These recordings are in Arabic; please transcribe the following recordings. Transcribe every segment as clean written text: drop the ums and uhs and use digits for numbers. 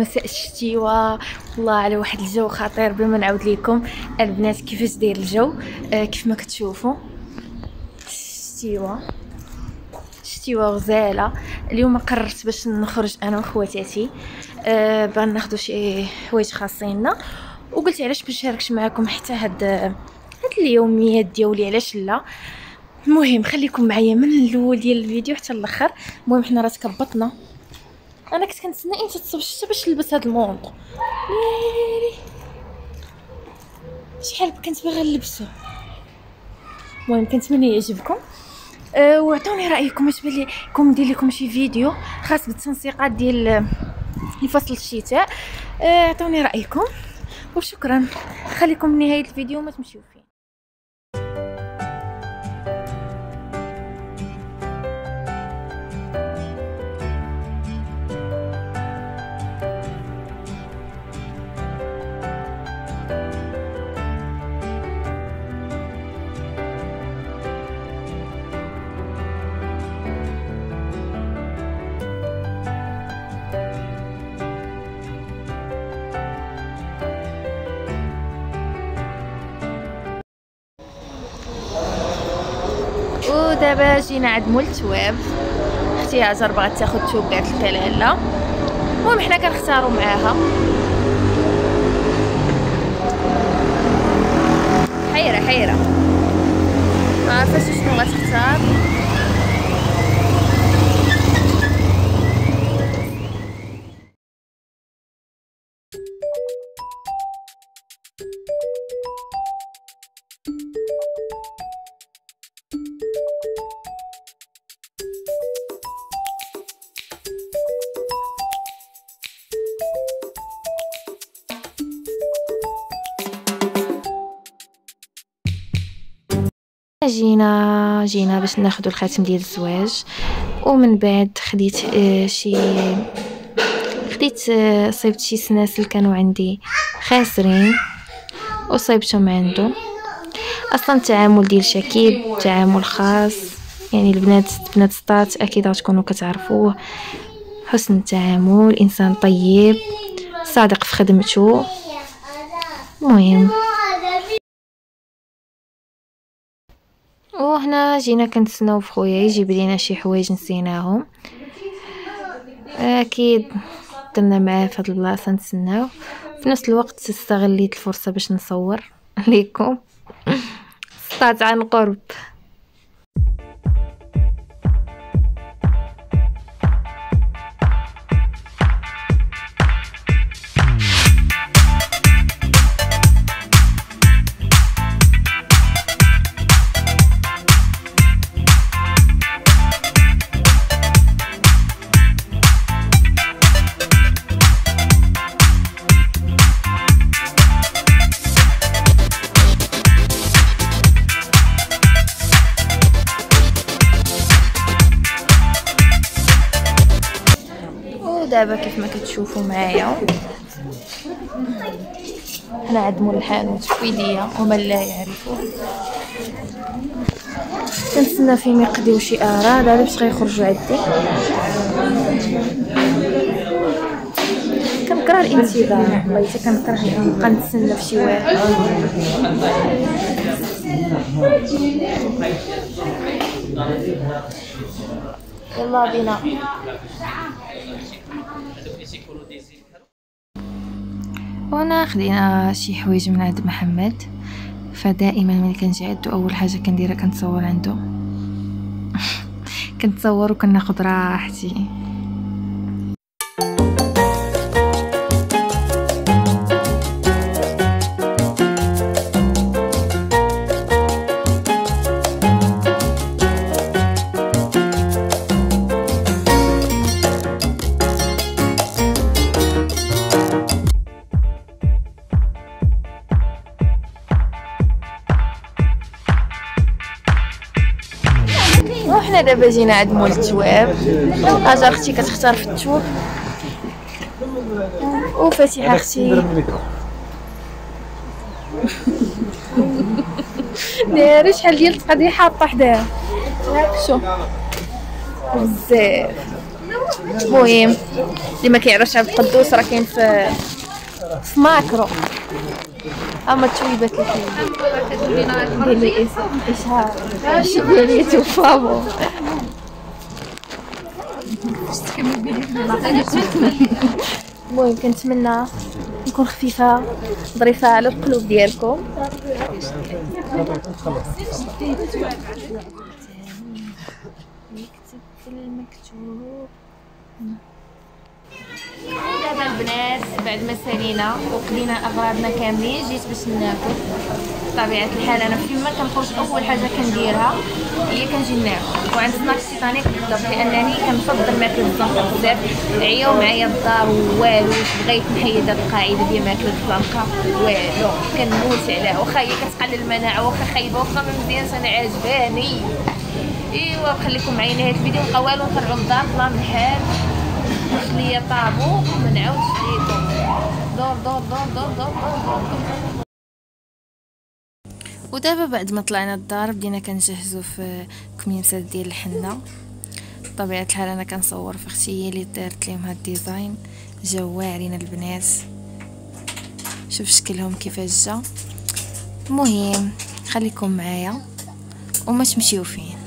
مساء الشتيوه. والله على واحد الجو خطير بلا ما نعاود لكم البنات كيفاش داير الجو. كيف ما كتشوفوا شتيوه غزاله. اليوم قررت باش نخرج انا وخواتاتي بان ناخذ شي حوايج خاصيننا، وقلت علاش باش نشاركش معكم حتى هاد اليوميات ديالي، علاش لا. المهم خليكم معايا من الاول ديال الفيديو حتى الاخر. المهم حنا راه تكبطنا، انا كنت كنتسنى امتى تصوب الشتا باش نلبس هاد المونطو، شحال كنت باغا نلبسو. المهم كنتمنى يعجبكم وعطوني رايكم اش بان لكم ندير لكم شي فيديو خاص بالتنسيقات ديال فصل الشتاء. عطوني رايكم وشكرا. خليكم لنهايه الفيديو ما تمشيو فيه. ودابا جينا عند مول التواب. اختي هاجر بغات تاخذ توب قالت لك لا. المهم حنا كنختاروا معاها. حيره ما عرفتش شنو غتختار. جينا باش ناخذ الخاتم ديال الزواج، ومن بعد خديت صيبت شي سناسل كانوا عندي خاسرين وصيبتهم عنده. اصلا التعامل ديال شكيب تعامل خاص، يعني بنات سطات اكيد غتكونوا كتعرفوه. حسن التعامل، انسان طيب صادق في خدمته. المهم وهنا جينا كنتسناو في خويا يجيب لينا شي حوايج نسيناهم. اكيد درنا معاه في هاد البلاصه نتسناو. في نفس الوقت استغليت الفرصه باش نصور ليكم سطات عن قرب. دابا كيف ما كتشوفوا معايا حنا عند مول الحانوت شويديه ومن لا يعرفوه. كنتسنى فيهم يقضيو شي اراء دابا باش غيخرجوا عندي. كنكره الانتظار، والله حتى كنكره نبقى نتسنى في شي واحد. يلا بينا. وانا خدينا شي حوايج من عند محمد، فدائما ملي كنجي عندو اول حاجه كنديرها كنتصور عنده كنتصور وكناخذ راحتي. وحنا دابا جينا عند مول التواب. اجا اختي كتختار في التوب وفاتحه اختي دايره شحال ديال القضيه حاطه حداها. شوف بزاف المهم اللي ما كيعرفش عبد القدوس راه كاين في ماكرو. اما التويبات اللي دير لي اشهار ديالي توفابو. المهم كنتمنى نكون خفيفه ظريفه على القلوب ديالكم. يكتب في المكتوب. دابا البنات بعد ما سالينا وكلينا اغراضنا كاملين جيت باش ناكل. بطبيعه الحال انا فيما كنخرج اول حاجه كنديرها هي كنجي ناكل، وعند سناكس تيتانيك بالضبط لانني كنفضل ماكله الزنقه بزاف. عياو معايا الدار والو بغيت نحيد هاد القاعده ديال ماكله الزنقه والو كنموت عليها، واخا هي كتقلل المناعه واخا خايبه واخا ما مزيانش انا عاجباني. ايوا خليكم معايا نهايه الفيديو. نبقاو والو نطلعوا للدار بلا من حال ليا طابو ما نعاودش ليكم. دور دور دور دور دور دور دور. ودابا بعد ما طلعنا الدار بدينا كنجهزوا في كميمسات ديال الحنه. بطبيعه الحال انا كنصور في اختي هي اللي دارت لهم هاد الديزاين. جاو واعرين البنات، شوف شكلهم كيفاش جا. المهم خليكم معايا وما تمشيو فين.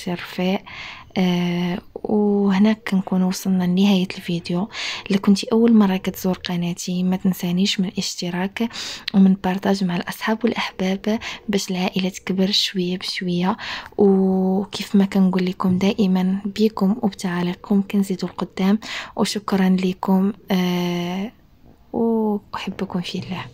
الرفاق. وهنا كنكون وصلنا لنهاية الفيديو. اللي كنتي اول مرة كتزور قناتي ما تنسانيش من الاشتراك ومن بارطاج مع الاصحاب والاحباب باش العائلة تكبر شوية بشوية. وكيف ما كنقول لكم دائما بيكم وبتعاليكم كنزيدوا القدام. وشكرا لكم واحبكم في الله.